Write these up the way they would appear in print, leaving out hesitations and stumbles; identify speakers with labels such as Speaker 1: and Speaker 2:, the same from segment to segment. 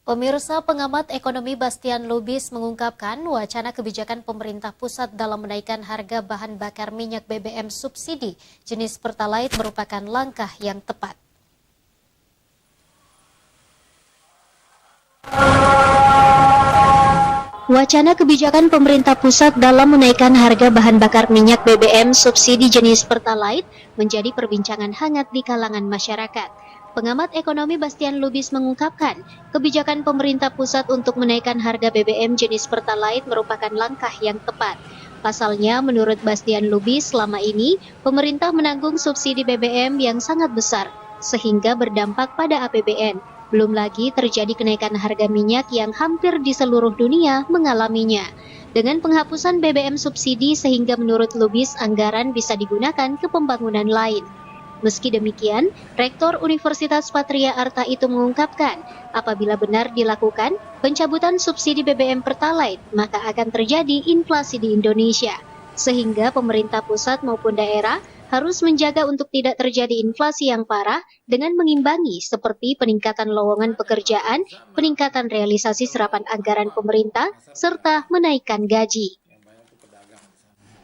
Speaker 1: Pemirsa, pengamat ekonomi Bastian Lubis mengungkapkan wacana kebijakan pemerintah pusat dalam menaikkan harga bahan bakar minyak BBM subsidi jenis Pertalite merupakan langkah yang tepat. Wacana kebijakan pemerintah pusat dalam menaikkan harga bahan bakar minyak BBM subsidi jenis Pertalite menjadi perbincangan hangat di kalangan masyarakat. Pengamat ekonomi Bastian Lubis mengungkapkan, kebijakan pemerintah pusat untuk menaikkan harga BBM jenis Pertalite merupakan langkah yang tepat. Pasalnya, menurut Bastian Lubis, selama ini pemerintah menanggung subsidi BBM yang sangat besar, sehingga berdampak pada APBN. Belum lagi terjadi kenaikan harga minyak yang hampir di seluruh dunia mengalaminya. Dengan penghapusan BBM subsidi sehingga menurut Lubis anggaran bisa digunakan ke pembangunan lain. Meski demikian, Rektor Universitas Patria Arta itu mengungkapkan, apabila benar dilakukan pencabutan subsidi BBM Pertalite, maka akan terjadi inflasi di Indonesia. Sehingga pemerintah pusat maupun daerah harus menjaga untuk tidak terjadi inflasi yang parah dengan mengimbangi seperti peningkatan lowongan pekerjaan, peningkatan realisasi serapan anggaran pemerintah, serta menaikkan gaji.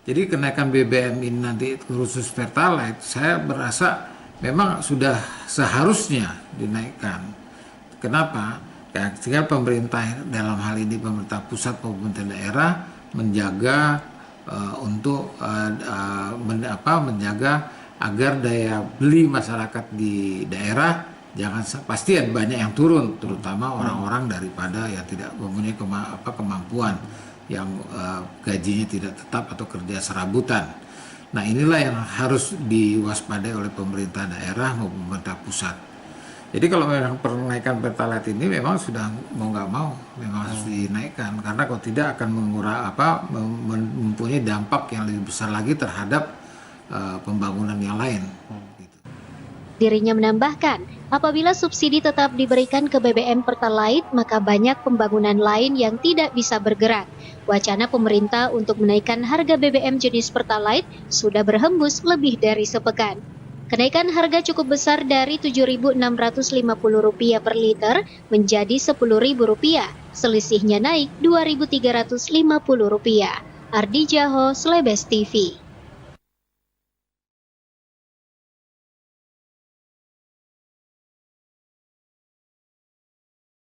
Speaker 2: Jadi kenaikan BBM ini nanti khusus Pertalite, saya berasa memang sudah seharusnya dinaikkan. Kenapa? Ya, sehingga pemerintah dalam hal ini pemerintah pusat maupun daerah menjaga menjaga agar daya beli masyarakat di daerah pasti ada banyak yang turun, terutama orang-orang daripada yang tidak mempunyai kemampuan, yang gajinya tidak tetap atau kerja serabutan. Nah, inilah yang harus diwaspadai oleh pemerintah daerah maupun pemerintah pusat. Jadi kalau memang penaikan Pertalite ini memang sudah mau nggak mau memang harus dinaikkan, karena kalau tidak akan mempunyai dampak yang lebih besar lagi terhadap pembangunan yang lain.
Speaker 1: Dirinya menambahkan, apabila subsidi tetap diberikan ke BBM Pertalite, maka banyak pembangunan lain yang tidak bisa bergerak. Wacana pemerintah untuk menaikkan harga BBM jenis Pertalite sudah berhembus lebih dari sepekan. Kenaikan harga cukup besar dari Rp7.650 per liter menjadi Rp10.000. Selisihnya naik Rp2.350. Ardi Jaho, Slebes TV.